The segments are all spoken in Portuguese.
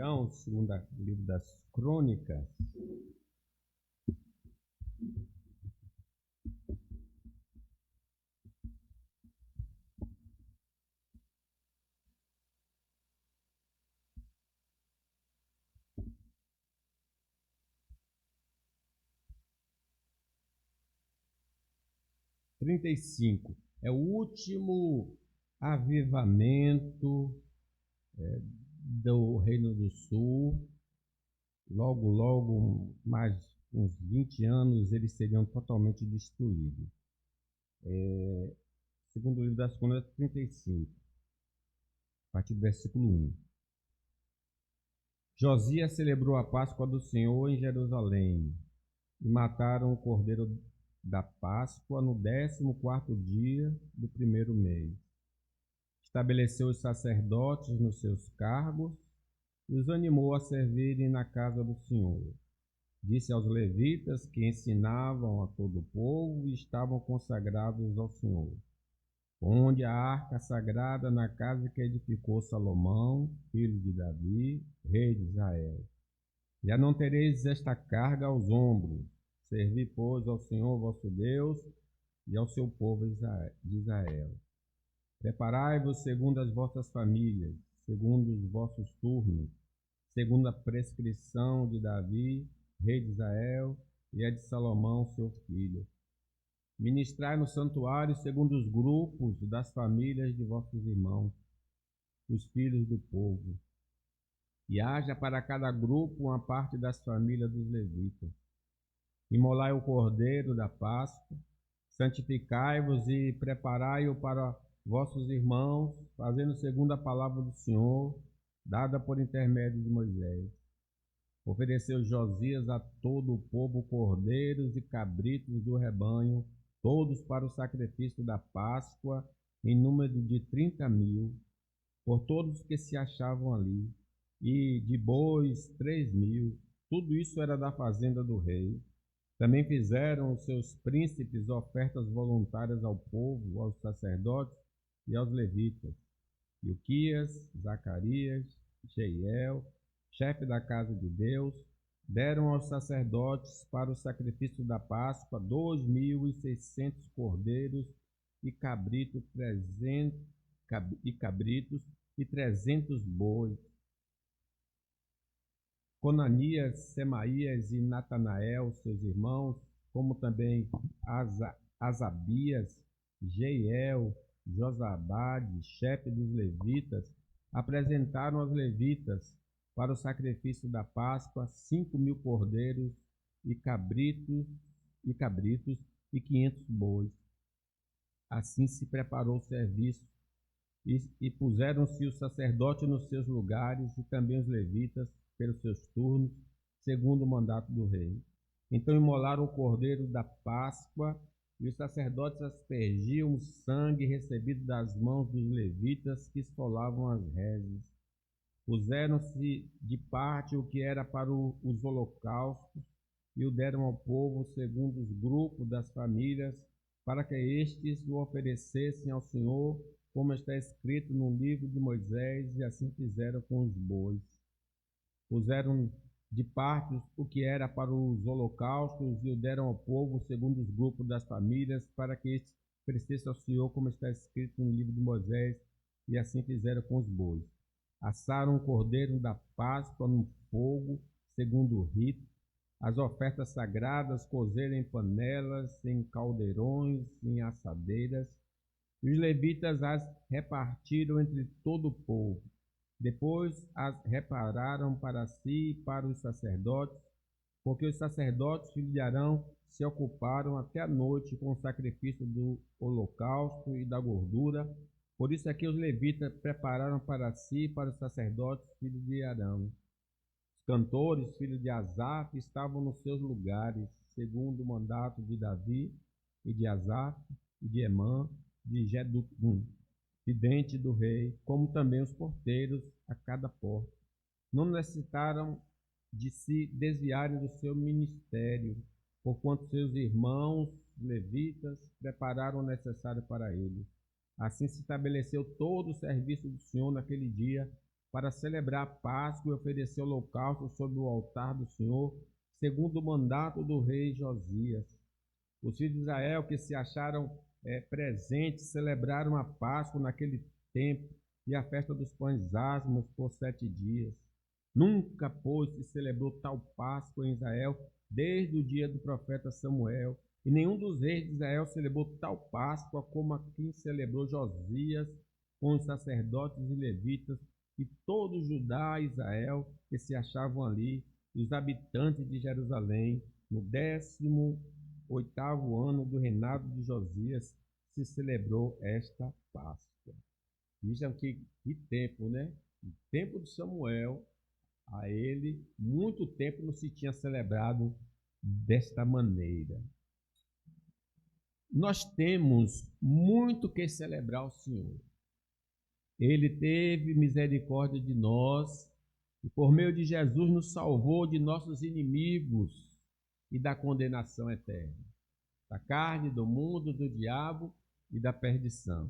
então, segundo o livro das Crônicas. Trinta e cinco é o último avivamento do Reino do Sul. Logo, mais uns 20 anos, eles seriam totalmente destruídos. Segundo o livro das Crônicas, 35, a partir do versículo 1. Josias celebrou a Páscoa do Senhor em Jerusalém e mataram o cordeiro da Páscoa no 14º dia do primeiro mês. Estabeleceu os sacerdotes nos seus cargos e os animou a servirem na casa do Senhor. Disse aos levitas que ensinavam a todo o povo e estavam consagrados ao Senhor: onde a arca sagrada na casa que edificou Salomão, filho de Davi, rei de Israel. Já não tereis esta carga aos ombros. Servi, pois, ao Senhor vosso Deus e ao seu povo de Israel. Preparai-vos segundo as vossas famílias, segundo os vossos turnos, segundo a prescrição de Davi, rei de Israel, e a de Salomão, seu filho. Ministrai no santuário segundo os grupos das famílias de vossos irmãos, os filhos do povo. E haja para cada grupo uma parte das famílias dos levitas. Imolai o cordeiro da Páscoa, santificai-vos e preparai-o para vossos irmãos, fazendo segundo a palavra do Senhor, dada por intermédio de Moisés. Ofereceu Josias a todo o povo cordeiros e cabritos do rebanho, todos para o sacrifício da Páscoa, em número de 30.000, por todos que se achavam ali, e de bois 3.000, tudo isso era da fazenda do rei. Também fizeram os seus príncipes ofertas voluntárias ao povo, aos sacerdotes e aos levitas. Ilquias, Zacarias, Jeiel, chefe da casa de Deus, deram aos sacerdotes para o sacrifício da Páscoa 2.600 cordeiros e cabritos e 300 bois. Conanias, Semaías e Natanael, seus irmãos, como também Asabias, Jeiel, Josabade, chefe dos levitas, apresentaram aos levitas para o sacrifício da Páscoa 5.000 cordeiros e cabritos e 500 bois. Assim se preparou o serviço e puseram-se os sacerdotes nos seus lugares e também os levitas pelos seus turnos, segundo o mandato do rei. Então imolaram o cordeiro da Páscoa e os sacerdotes aspergiam o sangue recebido das mãos dos levitas que esfolavam as reses. Puseram-se de parte o que era para os holocaustos e o deram ao povo segundo os grupos das famílias, para que estes o oferecessem ao Senhor, como está escrito no livro de Moisés, e assim fizeram com os bois. Puseram de parte o que era para os holocaustos e o deram ao povo segundo os grupos das famílias, para que estes oferecessem ao Senhor, como está escrito no livro de Moisés, e assim fizeram com os bois. Assaram o cordeiro da Páscoa no fogo, segundo o rito. As ofertas sagradas cozeram em panelas, em caldeirões, em assadeiras. E os levitas as repartiram entre todo o povo. Depois as repararam para si e para os sacerdotes, porque os sacerdotes, filhos de Arão, se ocuparam até a noite com o sacrifício do holocausto e da gordura. Por isso é que os levitas prepararam para si e para os sacerdotes, filhos de Arão. Os cantores, filhos de Asaf, estavam nos seus lugares, segundo o mandato de Davi e de Asaf e de Emã, de Jedutum, vidente do rei, como também os porteiros a cada porta. Não necessitaram de se desviarem do seu ministério, porquanto seus irmãos levitas prepararam o necessário para ele. Assim se estabeleceu todo o serviço do Senhor naquele dia, para celebrar a Páscoa e oferecer holocausto sobre o altar do Senhor, segundo o mandato do rei Josias. Os filhos de Israel que se acharam presentes celebraram a Páscoa naquele tempo e a festa dos pães asmos por 7 dias. Nunca, pois, se celebrou tal Páscoa em Israel desde o dia do profeta Samuel, e nenhum dos reis de Israel celebrou tal Páscoa como a que celebrou Josias com os sacerdotes e levitas e todo Judá e Israel que se achavam ali, e os habitantes de Jerusalém, no 18º ano do reinado de Josias, se celebrou esta Páscoa. Vejam que tempo, né? No tempo de Samuel, a ele, muito tempo não se tinha celebrado desta maneira. Nós temos muito que celebrar o Senhor. Ele teve misericórdia de nós e por meio de Jesus nos salvou de nossos inimigos e da condenação eterna, da carne, do mundo, do diabo e da perdição.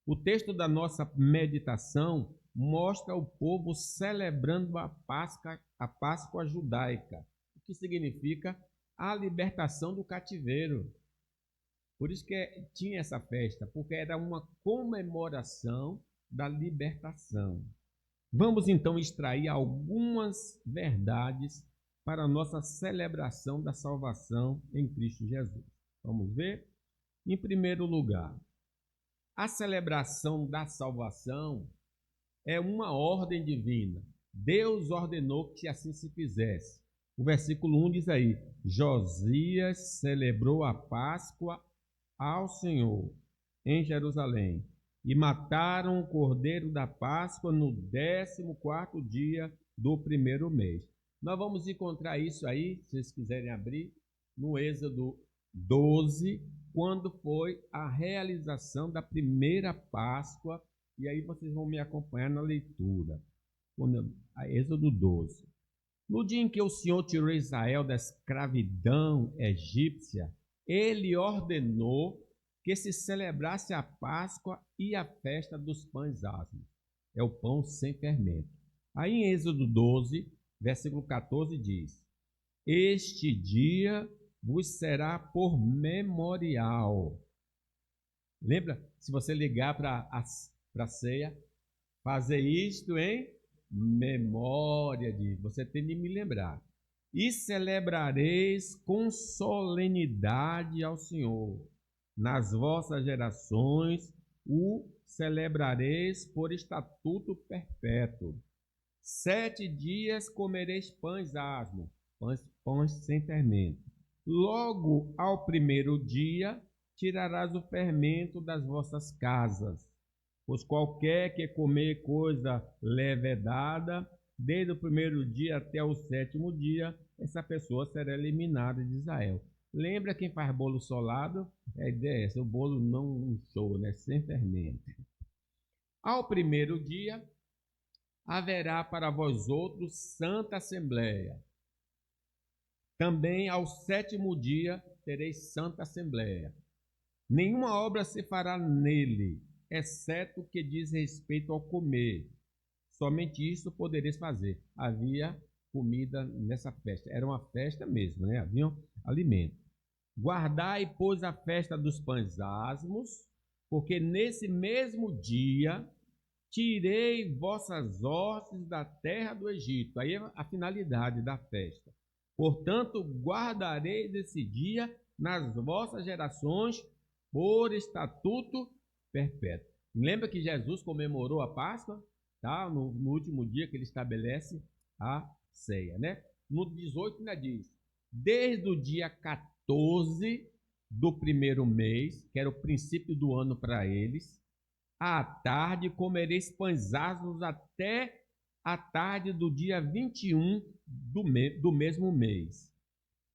O texto da nossa meditação mostra o povo celebrando a Páscoa judaica, o que significa a libertação do cativeiro. Por isso que tinha essa festa, porque era uma comemoração da libertação. Vamos então extrair algumas verdades para a nossa celebração da salvação em Cristo Jesus. Vamos ver? Em primeiro lugar, a celebração da salvação é uma ordem divina. Deus ordenou que assim se fizesse. O versículo 1 diz aí: Josias celebrou a Páscoa ao Senhor em Jerusalém e mataram o cordeiro da Páscoa no 14º dia do primeiro mês. Nós vamos encontrar isso aí, se vocês quiserem abrir, no Êxodo 12, quando foi a realização da primeira Páscoa, e aí vocês vão me acompanhar na leitura. Êxodo 12. No dia em que o Senhor tirou Israel da escravidão egípcia, ele ordenou que se celebrasse a Páscoa e a festa dos pães asmos. É o pão sem fermento. Aí em Êxodo 12, versículo 14 diz: Este dia vos será por memorial. Lembra? Se você ligar para a ceia, fazer isto em memória de... Você tem de me lembrar. E celebrareis com solenidade ao Senhor. Nas vossas gerações o celebrareis por estatuto perpétuo. 7 dias comereis pães asmos, pães sem fermento. Logo ao primeiro dia tirarás o fermento das vossas casas, pois qualquer que comer coisa levedada, desde o primeiro dia até o 7º dia, essa pessoa será eliminada de Israel. Lembra quem faz bolo solado? A ideia é essa, o bolo não inchou, né? Sem fermento. Ao primeiro dia, haverá para vós outros santa assembleia. Também ao 7º dia tereis santa assembleia. Nenhuma obra se fará nele, exceto o que diz respeito ao comer. Somente isso podereis fazer. Havia comida nessa festa. Era uma festa mesmo, né? Havia alimento. Guardai, pois, a festa dos pães asmos, porque nesse mesmo dia tirei vossas hostes da terra do Egito. Aí é a finalidade da festa. Portanto, guardareis esse dia nas vossas gerações por estatuto perpétuo. Lembra que Jesus comemorou a Páscoa? Tá? No último dia que ele estabelece a ceia, né? No 18 ainda diz: desde o dia 14 do primeiro mês, que era o princípio do ano para eles, à tarde comereis pães asmos até a tarde do dia 21 do mesmo mês.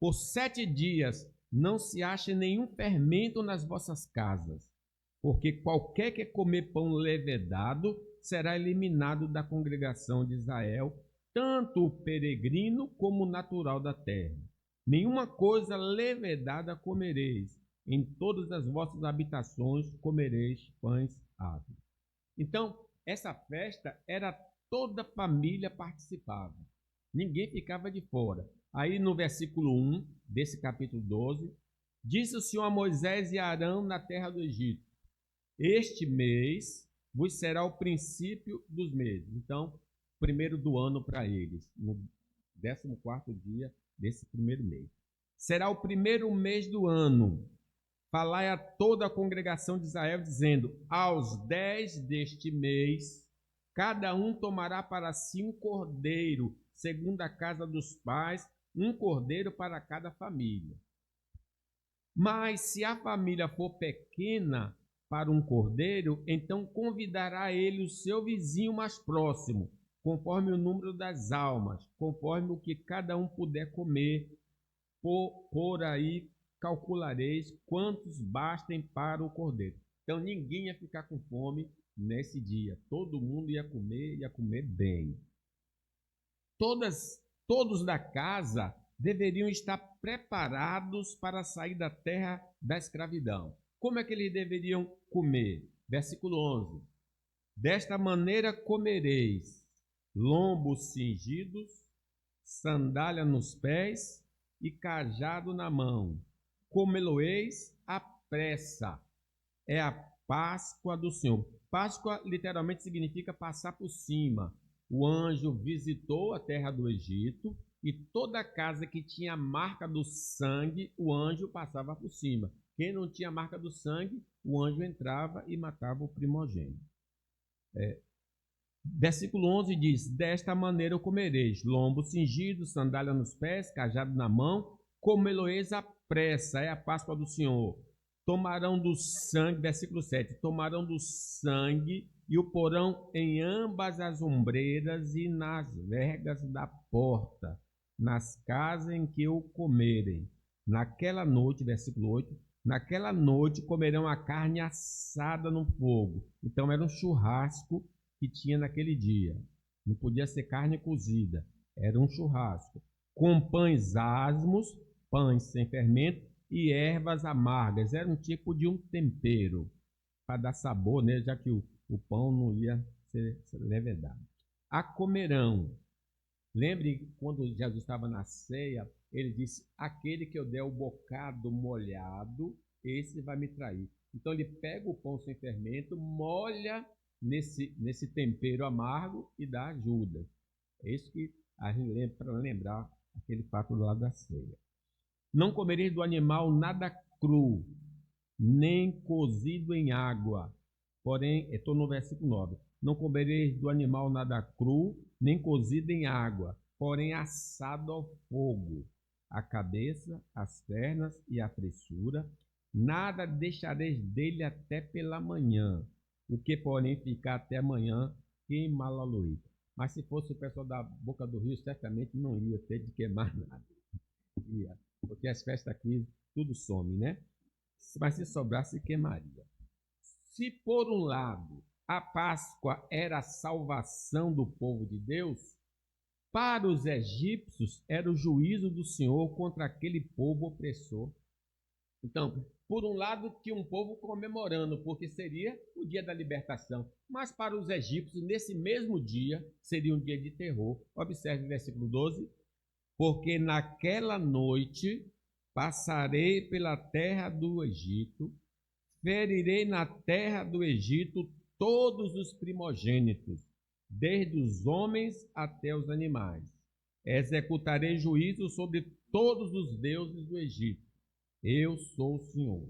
Por 7 dias não se ache nenhum fermento nas vossas casas, porque qualquer que comer pão levedado será eliminado da congregação de Israel, tanto o peregrino como o natural da terra. Nenhuma coisa levedada comereis, em todas as vossas habitações comereis pães asmos. Então, essa festa era toda a família participava. Ninguém ficava de fora. Aí no versículo 1 desse capítulo 12, disse o Senhor a Moisés e a Arão na terra do Egito: este mês vos será o princípio dos meses. Então, primeiro do ano para eles, no 14º dia desse primeiro mês. Será o primeiro mês do ano. Falai a toda a congregação de Israel, dizendo: aos 10 deste mês, cada um tomará para si um cordeiro, segundo a casa dos pais, um cordeiro para cada família. Mas se a família for pequena para um cordeiro, então convidará ele o seu vizinho mais próximo, conforme o número das almas, conforme o que cada um puder comer. Por aí calculareis quantos bastem para o cordeiro. Então ninguém ia ficar com fome nesse dia. Todo mundo ia comer bem. Todos da casa deveriam estar preparados para sair da terra da escravidão. Como é que eles deveriam comer? Versículo 11. Desta maneira comereis lombos cingidos, sandália nos pés e cajado na mão. Comê-lo-eis à pressa. É a Páscoa do Senhor. Páscoa literalmente significa passar por cima. O anjo visitou a terra do Egito e toda casa que tinha a marca do sangue, o anjo passava por cima. Quem não tinha a marca do sangue, o anjo entrava e matava o primogênito. Versículo 11 diz: desta maneira comereis lombo cingido, sandália nos pés, cajado na mão, comê-lo-eis à pressa, é a Páscoa do Senhor. Tomarão do sangue, versículo 7, tomarão do sangue e o porão em ambas as ombreiras e nas vergas da porta, nas casas em que o comerem. Naquela noite, versículo 8, naquela noite comerão a carne assada no fogo. Então era um churrasco que tinha naquele dia. Não podia ser carne cozida, era um churrasco. Com pães asmos, pães sem fermento e ervas amargas. Era um tipo de um tempero para dar sabor, né? Já que o pão não ia ser levedado. A comerão. Lembre quando Jesus estava na ceia, ele disse: aquele que eu der o bocado molhado, esse vai me trair. Então ele pega o pão sem fermento, molha nesse tempero amargo e dá a Judas. É isso que a gente lembra para lembrar aquele fato lá da ceia. Não comereis do animal nada cru, nem cozido em água. Porém, estou no versículo 9. Não comereis do animal nada cru, nem cozido em água, porém assado ao fogo. A cabeça, as pernas e a fressura, nada deixareis dele até pela manhã. O que, porém, ficar até amanhã, queimá-lo-ei. Mas se fosse o pessoal da Boca do Rio, certamente não ia ter de queimar nada. Porque as festas aqui, tudo some, né? Mas se sobrasse, queimaria. Se, por um lado, a Páscoa era a salvação do povo de Deus, para os egípcios era o juízo do Senhor contra aquele povo opressor. Então, por um lado, tinha um povo comemorando, porque seria o dia da libertação. Mas para os egípcios, nesse mesmo dia, seria um dia de terror. Observe o versículo 12. Porque naquela noite passarei pela terra do Egito, ferirei na terra do Egito todos os primogênitos, desde os homens até os animais. Executarei juízo sobre todos os deuses do Egito. Eu sou o Senhor.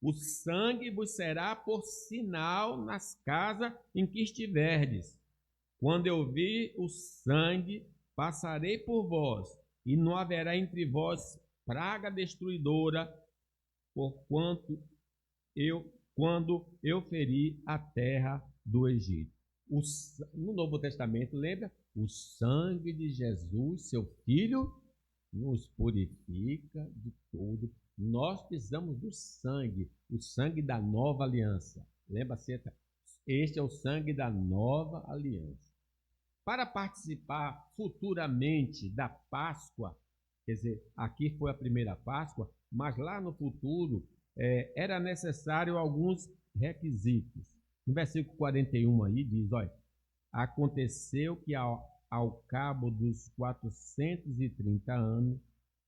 O sangue vos será por sinal nas casas em que estiverdes. Quando eu vir o sangue, passarei por vós, e não haverá entre vós praga destruidora, porquanto quando eu feri a terra do Egito. No Novo Testamento, lembra? O sangue de Jesus, seu Filho, nos purifica de tudo. Nós precisamos do sangue, o sangue da nova aliança. Lembra-se? Este é o sangue da nova aliança. Para participar futuramente da Páscoa, quer dizer, aqui foi a primeira Páscoa, mas lá no futuro era necessário alguns requisitos. No versículo 41 aí diz, olha, Aconteceu que ao cabo dos 430 anos,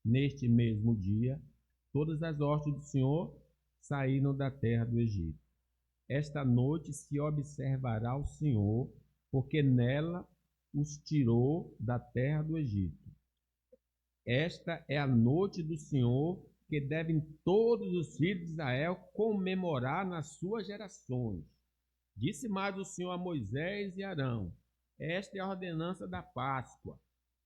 neste mesmo dia, todas as hostes do Senhor saíram da terra do Egito. Esta noite se observará o Senhor, porque nela os tirou da terra do Egito. Esta é a noite do Senhor, que devem todos os filhos de Israel comemorar nas suas gerações. Disse mais o Senhor a Moisés e Arão: esta é a ordenança da Páscoa.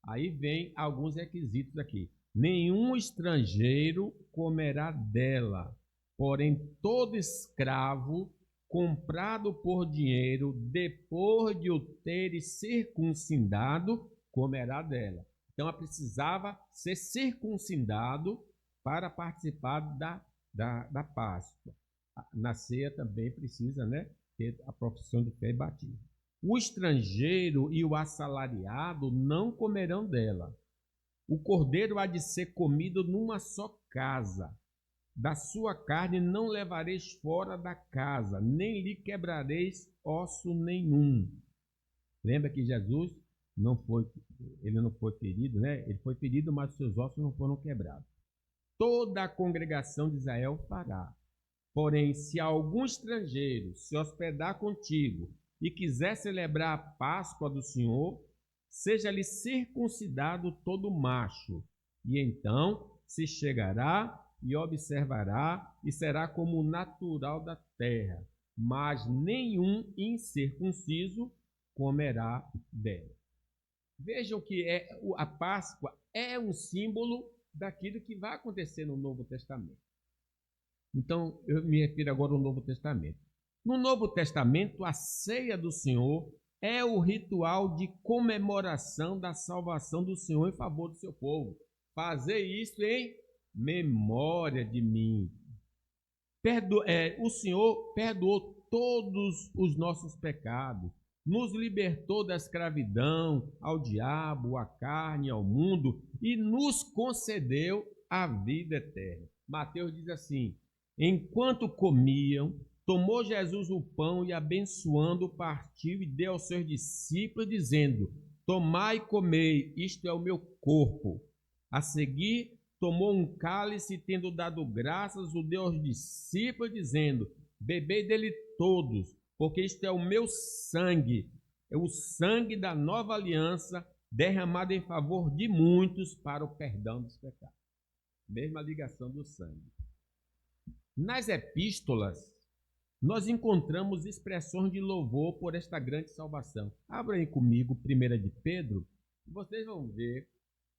Aí vem alguns requisitos aqui. Nenhum estrangeiro comerá dela, porém todo escravo comprado por dinheiro, depois de o ter circuncidado, comerá dela. Então, ela precisava ser circuncidado para participar da Páscoa. Na ceia também precisa, ter a profissão de fé e batismo. O estrangeiro e o assalariado não comerão dela. O cordeiro há de ser comido numa só casa. Da sua carne não levareis fora da casa, nem lhe quebrareis osso nenhum. Lembra que Jesus não foi ferido, Ele foi ferido, mas os seus ossos não foram quebrados. Toda a congregação de Israel fará. Porém, se algum estrangeiro se hospedar contigo e quiser celebrar a Páscoa do Senhor, seja-lhe circuncidado todo macho, e então se chegará e observará, e será como natural da terra, mas nenhum incircunciso comerá dela. Vejam que a Páscoa é um símbolo daquilo que vai acontecer no Novo Testamento. Então, eu me refiro agora ao Novo Testamento. No Novo Testamento, a ceia do Senhor é o ritual de comemoração da salvação do Senhor em favor do seu povo. Fazer isso em memória de mim. O Senhor perdoou todos os nossos pecados, nos libertou da escravidão ao diabo, à carne, ao mundo e nos concedeu a vida eterna. Mateus diz assim: enquanto comiam, tomou Jesus o pão e, abençoando, partiu e deu aos seus discípulos, dizendo: tomai e comei, isto é o meu corpo. A seguir, tomou um cálice, tendo dado graças, o deu aos discípulos, dizendo: bebei dele todos, porque isto é o meu sangue, é o sangue da nova aliança, derramado em favor de muitos para o perdão dos pecados. Mesma ligação do sangue. Nas epístolas, nós encontramos expressões de louvor por esta grande salvação. Abra aí comigo 1 de Pedro, e vocês vão ver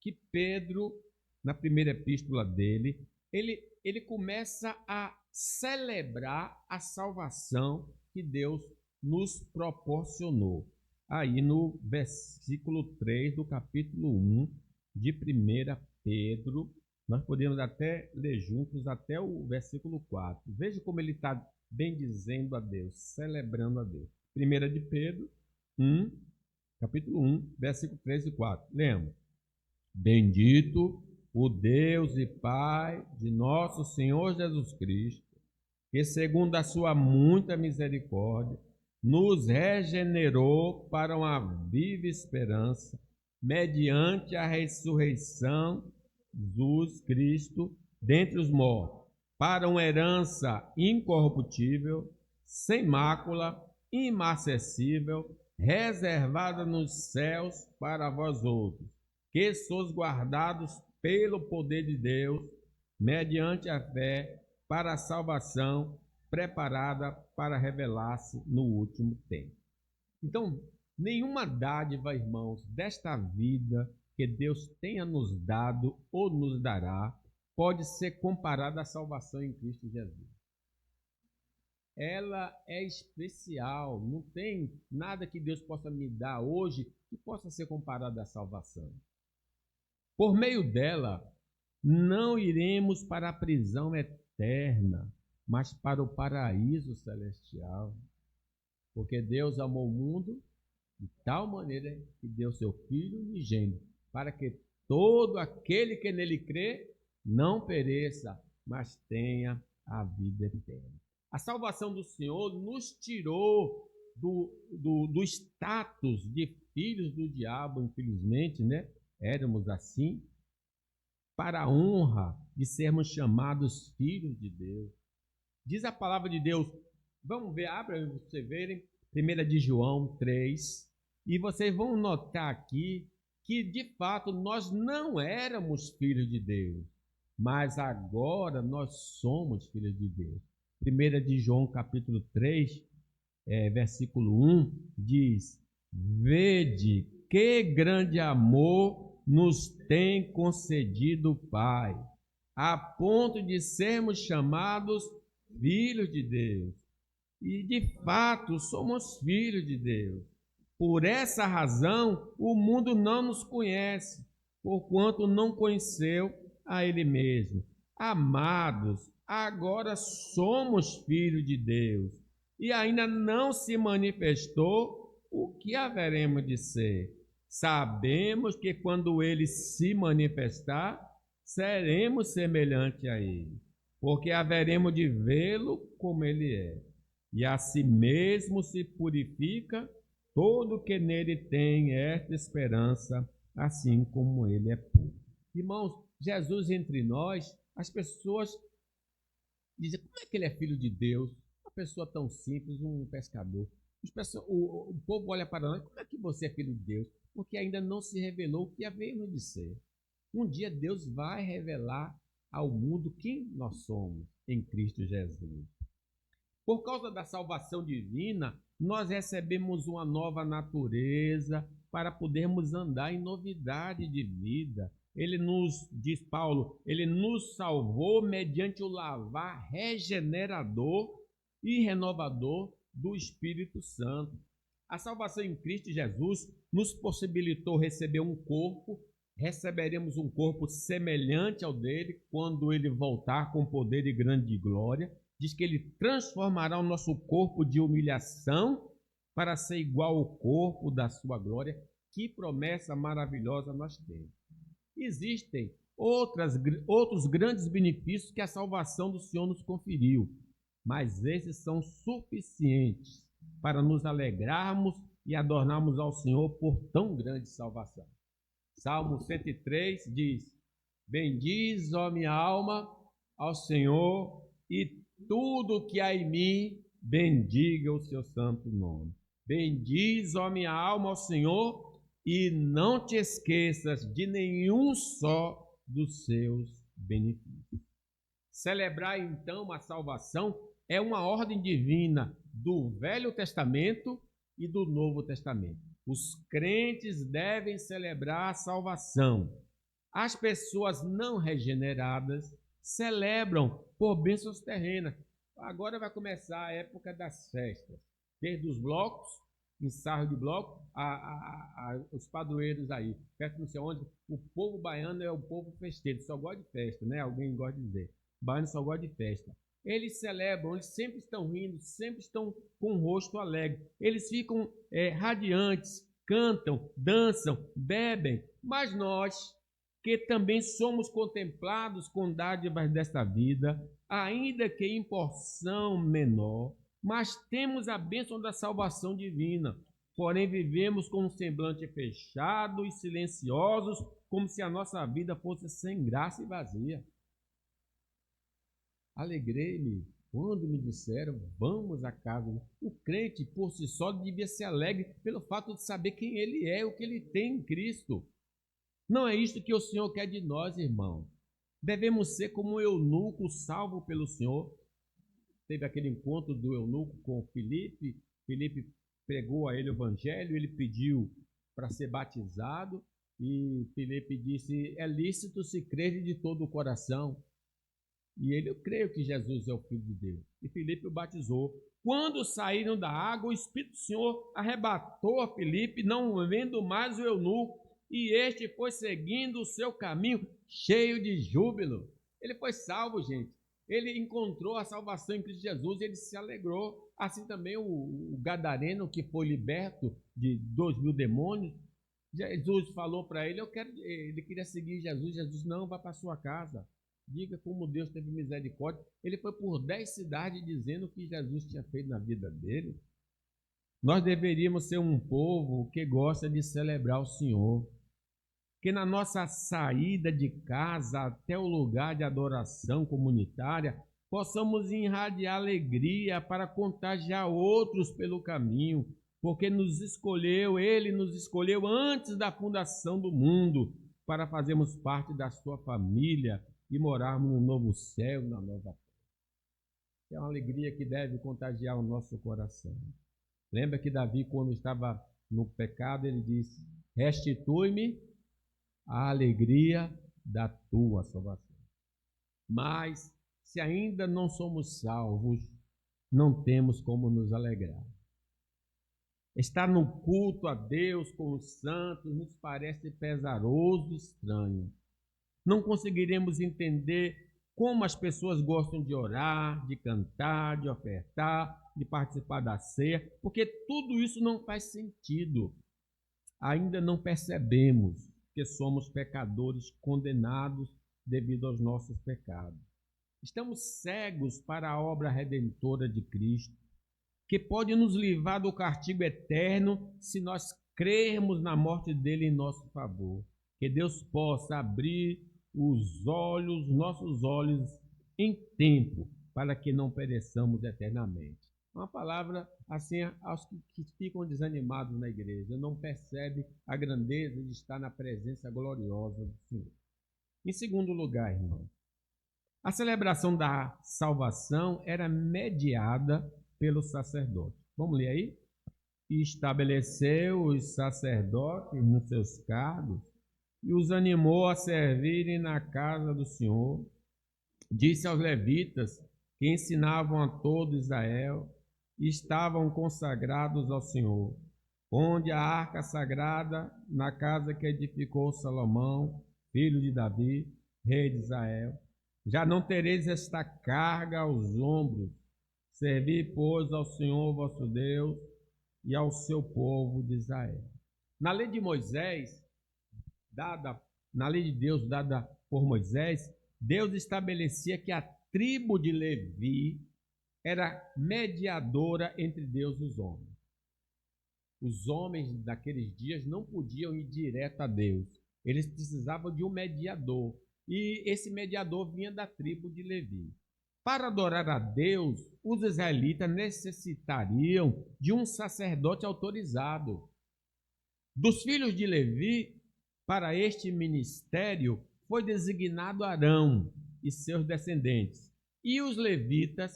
que Pedro, na primeira epístola dele, ele começa a celebrar a salvação que Deus nos proporcionou. Aí no versículo 3 do capítulo 1 de 1 Pedro, nós podemos até ler juntos até o versículo 4. Veja como ele está bendizendo a Deus, celebrando a Deus. 1 de Pedro 1, capítulo 1, versículo 3 e 4. Lembra? Bendito o Deus e Pai de nosso Senhor Jesus Cristo, que segundo a sua muita misericórdia, nos regenerou para uma viva esperança, mediante a ressurreição de Jesus Cristo dentre os mortos, para uma herança incorruptível, sem mácula, inacessível, reservada nos céus para vós outros, que sois guardados pelo poder de Deus, mediante a fé, para a salvação preparada para revelar-se no último tempo. Então, nenhuma dádiva, irmãos, desta vida que Deus tenha nos dado ou nos dará, pode ser comparada à salvação em Cristo Jesus. Ela é especial, não tem nada que Deus possa me dar hoje que possa ser comparado à salvação. Por meio dela, não iremos para a prisão eterna, mas para o paraíso celestial. Porque Deus amou o mundo de tal maneira que deu seu Filho unigênito, para que todo aquele que nele crê não pereça, mas tenha a vida eterna. A salvação do Senhor nos tirou do status de filhos do diabo, infelizmente, né? Éramos assim, para a honra de sermos chamados filhos de Deus. Diz a palavra de Deus, vamos ver, abra para vocês verem, 1 de João 3, e vocês vão notar aqui que, de fato, nós não éramos filhos de Deus, mas agora nós somos filhos de Deus. 1 de João capítulo 3, versículo 1, diz, vede que grande amor nos tem concedido o Pai, a ponto de sermos chamados filhos de Deus. E de fato somos filhos de Deus. Por essa razão o mundo não nos conhece, porquanto não conheceu a Ele mesmo. Amados, agora somos filhos de Deus, e ainda não se manifestou o que haveremos de ser. Sabemos que quando Ele se manifestar, seremos semelhantes a Ele, porque haveremos de vê-lo como Ele é. E a si mesmo se purifica todo que nele tem esta esperança, assim como Ele é puro. Irmãos, Jesus entre nós, as pessoas dizem, como é que Ele é filho de Deus? Uma pessoa tão simples, um pescador. O povo olha para nós, como é que você é filho de Deus? Porque ainda não se revelou o que haveremos de ser. Um dia Deus vai revelar ao mundo quem nós somos em Cristo Jesus. Por causa da salvação divina, nós recebemos uma nova natureza para podermos andar em novidade de vida. Ele nos, diz Paulo, ele nos salvou mediante o lavar regenerador e renovador do Espírito Santo. A salvação em Cristo Jesus nos possibilitou receber um corpo. Receberemos um corpo semelhante ao dele quando ele voltar com poder e grande glória. Diz que ele transformará o nosso corpo de humilhação para ser igual ao corpo da sua glória. Que promessa maravilhosa nós temos. Existem outros grandes benefícios que a salvação do Senhor nos conferiu, mas esses são suficientes para nos alegrarmos e adornarmos ao Senhor por tão grande salvação. Salmo 103 diz, bendiz, ó minha alma, ao Senhor, e tudo que há em mim, bendiga o seu santo nome. Bendiz, ó minha alma, ao Senhor, e não te esqueças de nenhum só dos seus benefícios. Celebrar, então, a salvação é uma ordem divina do Velho Testamento e do Novo Testamento. Os crentes devem celebrar a salvação. As pessoas não regeneradas celebram por bênçãos terrenas. Agora vai começar a época das festas. Desde os blocos, ensaio de bloco, os padroeiros aí. Festa não sei onde. O povo baiano é o povo festeiro, só gosta de festa, né? Alguém gosta de dizer. O baiano só gosta de festa. Eles celebram, eles sempre estão rindo, sempre estão com o rosto alegre. Eles ficam radiantes, cantam, dançam, bebem. Mas nós, que também somos contemplados com dádivas desta vida, ainda que em porção menor, mas temos a bênção da salvação divina. Porém, vivemos com um semblante fechado e silenciosos, como se a nossa vida fosse sem graça e vazia. Alegrei-me quando me disseram, vamos à casa. O crente, por si só, devia ser alegre pelo fato de saber quem ele é, o que ele tem em Cristo. Não é isto que o Senhor quer de nós, irmão. Devemos ser como um eunuco salvo pelo Senhor. Teve aquele encontro do eunuco com Filipe. Filipe pregou a ele o evangelho, ele pediu para ser batizado. E Filipe disse, é lícito se crer de todo o coração. E ele, eu creio que Jesus é o Filho de Deus. E Filipe o batizou. Quando saíram da água, o Espírito do Senhor arrebatou a Filipe, não vendo mais o eunuco, e este foi seguindo o seu caminho, cheio de júbilo. Ele foi salvo, gente. Ele encontrou a salvação em Cristo Jesus, ele se alegrou. Assim também o gadareno, que foi liberto de 2.000 demônios, Jesus falou para ele, ele queria seguir Jesus. Jesus, não, vá para sua casa. Diga como Deus teve misericórdia. Ele foi por 10 cidades dizendo o que Jesus tinha feito na vida dele. Nós deveríamos ser um povo que gosta de celebrar o Senhor. Que na nossa saída de casa até o lugar de adoração comunitária, possamos irradiar alegria para contagiar outros pelo caminho, porque Ele nos escolheu antes da fundação do mundo para fazermos parte da sua família e morarmos no novo céu, na nova terra. É uma alegria que deve contagiar o nosso coração. Lembra que Davi, quando estava no pecado, ele disse: restitui-me a alegria da tua salvação. Mas, se ainda não somos salvos, não temos como nos alegrar. Estar no culto a Deus com os santos nos parece pesaroso e estranho. Não conseguiremos entender como as pessoas gostam de orar, de cantar, de ofertar, de participar da ceia, porque tudo isso não faz sentido. Ainda não percebemos que somos pecadores condenados devido aos nossos pecados. Estamos cegos para a obra redentora de Cristo, que pode nos livrar do castigo eterno se nós crermos na morte dele em nosso favor. Que Deus possa abrir os olhos, nossos olhos, em tempo, para que não pereçamos eternamente. Uma palavra assim aos que ficam desanimados na igreja, não percebem a grandeza de estar na presença gloriosa do Senhor. Em segundo lugar, irmão, a celebração da salvação era mediada pelo sacerdote. Vamos ler aí? E estabeleceu os sacerdotes nos seus cargos e os animou a servirem na casa do Senhor. Disse aos levitas que ensinavam a todo Israel e estavam consagrados ao Senhor. Onde a arca sagrada, na casa que edificou Salomão, filho de Davi, rei de Israel. Já não tereis esta carga aos ombros. Servi, pois, ao Senhor vosso Deus e ao seu povo de Israel. Na lei de Moisés, na lei de Deus dada por Moisés, Deus estabelecia que a tribo de Levi era mediadora entre Deus e os homens. Os homens daqueles dias não podiam ir direto a Deus. Eles precisavam de um mediador. E esse mediador vinha da tribo de Levi. Para adorar a Deus, os israelitas necessitariam de um sacerdote autorizado. Dos filhos de Levi, para este ministério, foi designado Arão e seus descendentes. E os levitas,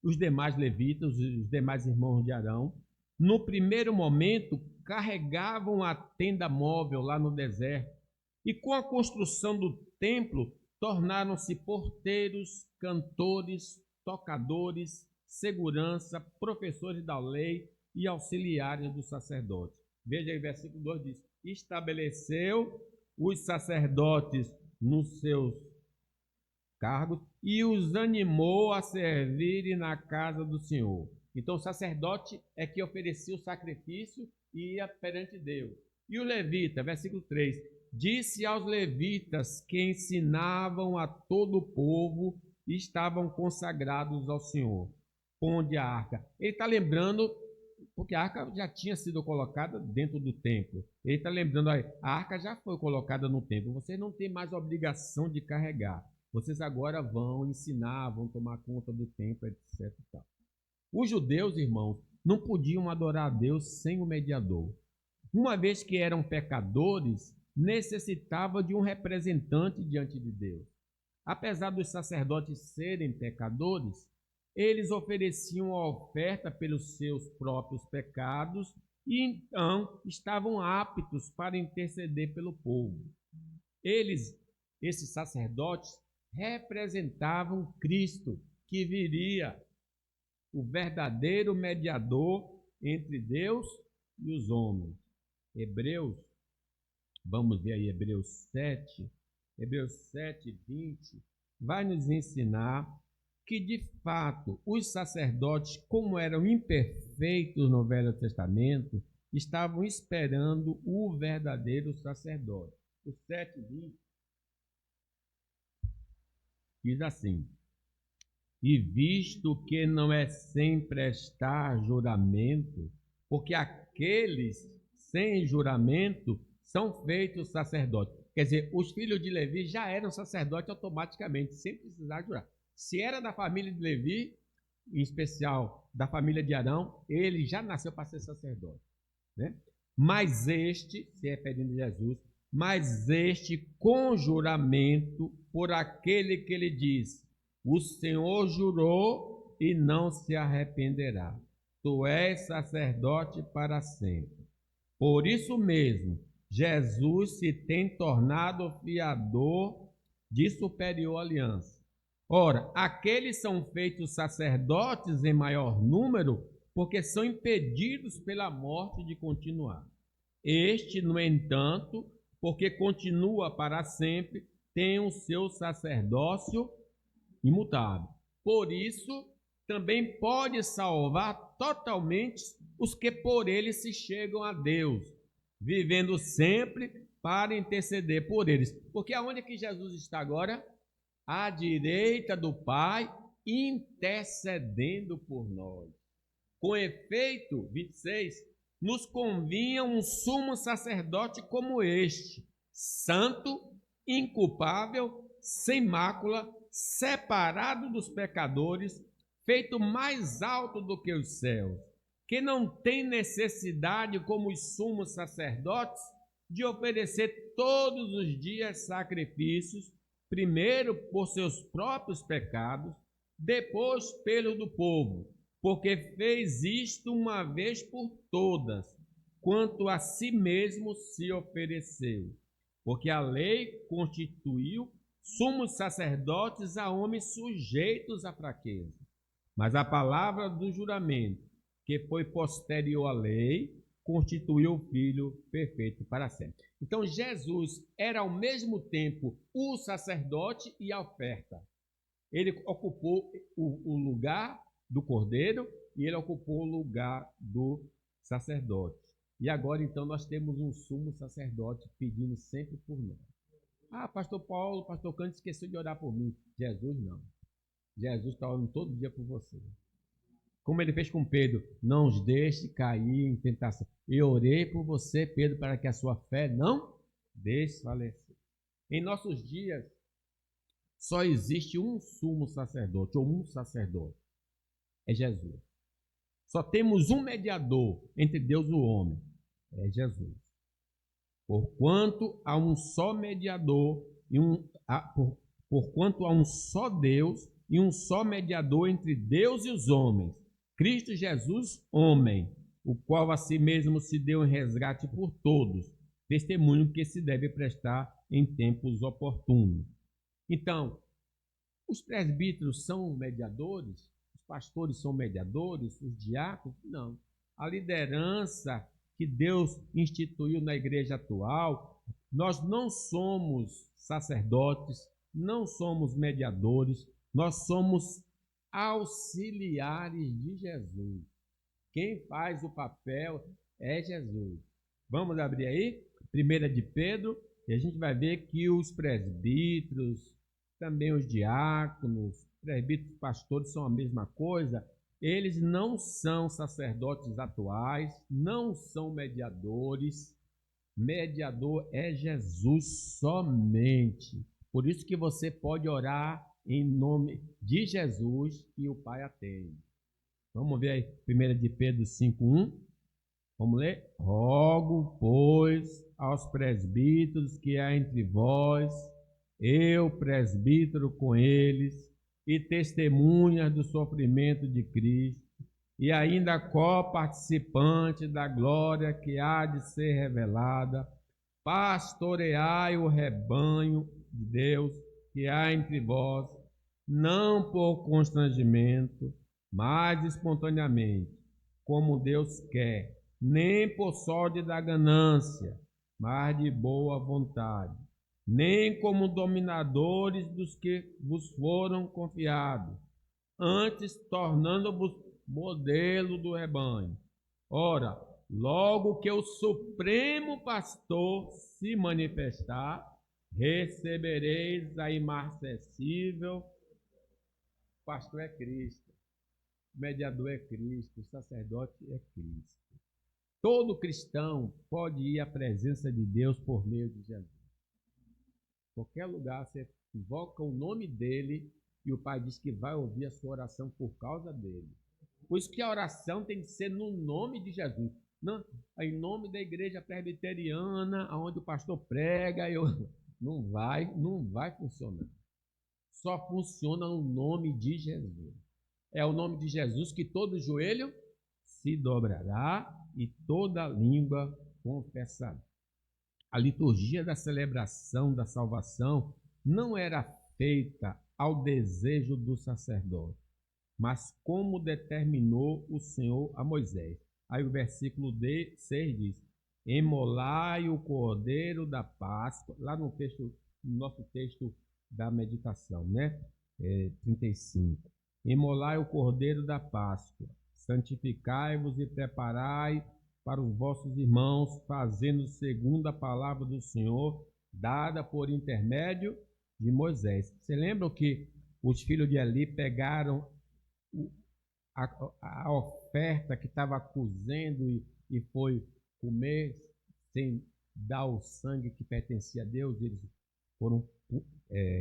os demais levitas, os demais irmãos de Arão, no primeiro momento, carregavam a tenda móvel lá no deserto. E com a construção do templo, tornaram-se porteiros, cantores, tocadores, segurança, professores da lei e auxiliares do sacerdote. Veja aí, versículo 2 diz: estabeleceu os sacerdotes nos seus cargos e os animou a servirem na casa do Senhor. Então o sacerdote é que oferecia o sacrifício e ia perante Deus. E o levita, versículo 3, disse aos levitas que ensinavam a todo o povo e estavam consagrados ao Senhor. Onde a arca? Ele está lembrando, porque a arca já tinha sido colocada dentro do templo. Ele está lembrando, a arca já foi colocada no templo, vocês não têm mais obrigação de carregar. Vocês agora vão ensinar, vão tomar conta do templo, etc. Os judeus, irmãos, não podiam adorar a Deus sem o mediador. Uma vez que eram pecadores, necessitavam de um representante diante de Deus. Apesar dos sacerdotes serem pecadores, eles ofereciam a oferta pelos seus próprios pecados e então estavam aptos para interceder pelo povo. Esses sacerdotes, representavam Cristo, que viria, o verdadeiro mediador entre Deus e os homens. Vamos ver aí Hebreus 7, 20, vai nos ensinar que, de fato, os sacerdotes, como eram imperfeitos no Velho Testamento, estavam esperando o verdadeiro sacerdote. O 7:20 diz assim: e visto que não é sem prestar juramento, porque aqueles sem juramento são feitos sacerdotes. Quer dizer, os filhos de Levi já eram sacerdotes automaticamente, sem precisar jurar. Se era da família de Levi, em especial da família de Arão, ele já nasceu para ser sacerdote, né? Mas este, se referindo a Jesus, mas este com juramento por aquele que ele diz: o Senhor jurou e não se arrependerá. Tu és sacerdote para sempre. Por isso mesmo, Jesus se tem tornado fiador de superior aliança. Ora, aqueles são feitos sacerdotes em maior número porque são impedidos pela morte de continuar. Este, no entanto, porque continua para sempre, tem o seu sacerdócio imutável. Por isso, também pode salvar totalmente os que por ele se chegam a Deus, vivendo sempre para interceder por eles. Porque aonde é que Jesus está agora? À direita do Pai, intercedendo por nós. Com efeito, 26, nos convinha um sumo sacerdote como este, santo, inculpável, sem mácula, separado dos pecadores, feito mais alto do que os céus, que não tem necessidade, como os sumos sacerdotes, de oferecer todos os dias sacrifícios, primeiro por seus próprios pecados, depois pelo do povo, porque fez isto uma vez por todas, quanto a si mesmo se ofereceu. Porque a lei constituiu sumos sacerdotes a homens sujeitos à fraqueza. Mas a palavra do juramento, que foi posterior à lei, constituiu o Filho perfeito para sempre. Então Jesus era ao mesmo tempo o sacerdote e a oferta. Ele ocupou o lugar do cordeiro e ele ocupou o lugar do sacerdote. E agora então nós temos um sumo sacerdote pedindo sempre por nós. Ah, pastor Paulo, pastor Cândido esqueceu de orar por mim. Jesus não. Jesus está orando todo dia por você. Como ele fez com Pedro, não os deixe cair em tentação. Eu orei por você, Pedro, para que a sua fé não desfaleça. Em nossos dias, só existe um sumo sacerdote, ou um sacerdote. É Jesus. Só temos um mediador entre Deus e o homem. É Jesus. Porquanto há um só mediador, porquanto há um só Deus e um só mediador entre Deus e os homens, Cristo Jesus, homem, o qual a si mesmo se deu em resgate por todos, testemunho que se deve prestar em tempos oportunos. Então, os presbíteros são mediadores? Os pastores são mediadores? Os diáconos? Não. A liderança que Deus instituiu na igreja atual, nós não somos sacerdotes, não somos mediadores, nós somos auxiliares de Jesus. Quem faz o papel é Jesus. Vamos abrir aí? 1 de Pedro, e a gente vai ver que os presbíteros, também os diáconos, presbíteros, pastores são a mesma coisa. Eles não são sacerdotes atuais, não são mediadores. Mediador é Jesus somente. Por isso que você pode orar em nome de Jesus e o Pai atende. Vamos ver aí, 1 de Pedro 5:1. Vamos ler? Rogo, pois, aos presbíteros que há entre vós, eu, presbítero com eles, e testemunhas do sofrimento de Cristo, e ainda co-participante da glória que há de ser revelada, pastoreai o rebanho de Deus que há entre vós, não por constrangimento, mas espontaneamente, como Deus quer, nem por sorte da ganância, mas de boa vontade, nem como dominadores dos que vos foram confiados, antes tornando-vos modelo do rebanho. Ora, logo que o Supremo Pastor se manifestar, recebereis a imarcessível. O pastor é Cristo, o mediador é Cristo, o sacerdote é Cristo. Todo cristão pode ir à presença de Deus por meio de Jesus. Qualquer lugar você invoca o nome dele e o Pai diz que vai ouvir a sua oração por causa dele. Por isso que a oração tem que ser no nome de Jesus. Não, em nome da igreja presbiteriana, onde o pastor prega, não vai funcionar. Só funciona no nome de Jesus. É o nome de Jesus que todo joelho se dobrará e toda língua confessará. A liturgia da celebração da salvação não era feita ao desejo do sacerdote, mas como determinou o Senhor a Moisés. Aí o versículo 6 diz: emolai o cordeiro da Páscoa, lá no nosso texto da meditação, né? 35. Emolai o cordeiro da Páscoa, santificai-vos e preparai para os vossos irmãos, fazendo segundo a palavra do Senhor, dada por intermédio de Moisés. Você lembra que os filhos de Eli pegaram a oferta que estava cozendo e foi comer sem dar o sangue que pertencia a Deus? Eles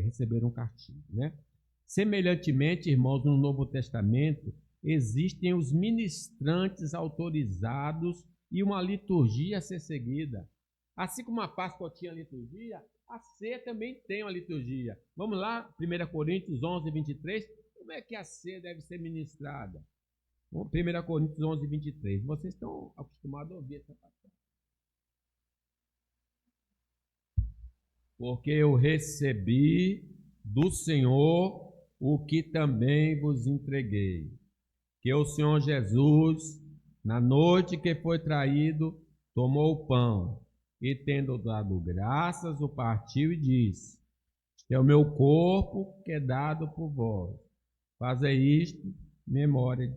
receberam um castigo, né? Semelhantemente, irmãos, no Novo Testamento existem os ministrantes autorizados e uma liturgia a ser seguida. Assim como a Páscoa tinha liturgia, a ceia também tem uma liturgia. Vamos lá, 1 Coríntios 11, 23. Como é que a ceia deve ser ministrada? 1 Coríntios 11, 23. Vocês estão acostumados a ouvir essa passagem. Porque eu recebi do Senhor o que também vos entreguei. Que o Senhor Jesus, na noite que foi traído, tomou o pão e, tendo dado graças, o partiu e disse: este é o meu corpo que é dado por vós. Fazei isto em memória.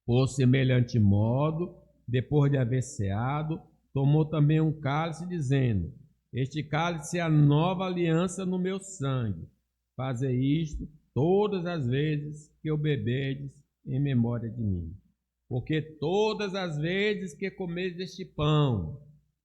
Por semelhante modo, depois de haver ceado, tomou também um cálice, dizendo: este cálice é a nova aliança no meu sangue. Fazei isto todas as vezes que o beberdes em memória de mim. Porque todas as vezes que comerdes este pão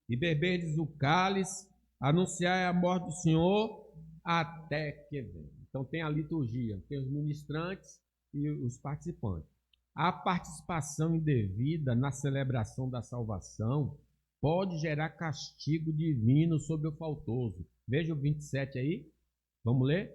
e beberdes o cálice, anunciai a morte do Senhor até que venha. Então tem a liturgia, tem os ministrantes e os participantes. A participação indevida na celebração da salvação pode gerar castigo divino sobre o faltoso. Veja o 27 aí. Vamos ler?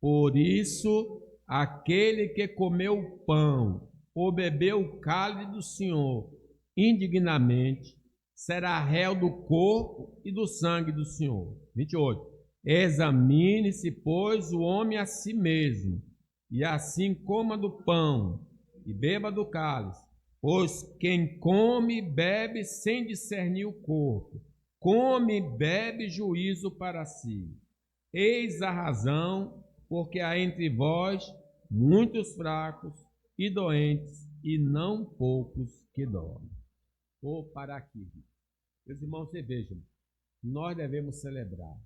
Por isso, aquele que comeu o pão ou bebeu o cálice do Senhor indignamente será réu do corpo e do sangue do Senhor. 28. Examine-se, pois, o homem a si mesmo, e assim coma do pão e beba do cálice. Pois quem come e bebe sem discernir o corpo, come e bebe juízo para si. Eis a razão, porque há entre vós muitos fracos e doentes, e não poucos que dormem. Vou parar aqui. Meus irmãos, vocês vejam, nós devemos celebrar.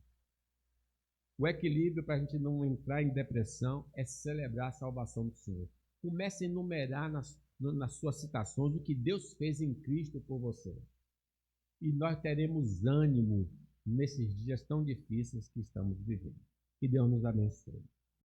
O equilíbrio para a gente não entrar em depressão é celebrar a salvação do Senhor. Comece a enumerar nas suas citações o que Deus fez em Cristo por você. E nós teremos ânimo nesses dias tão difíceis que estamos vivendo. Que Deus nos abençoe.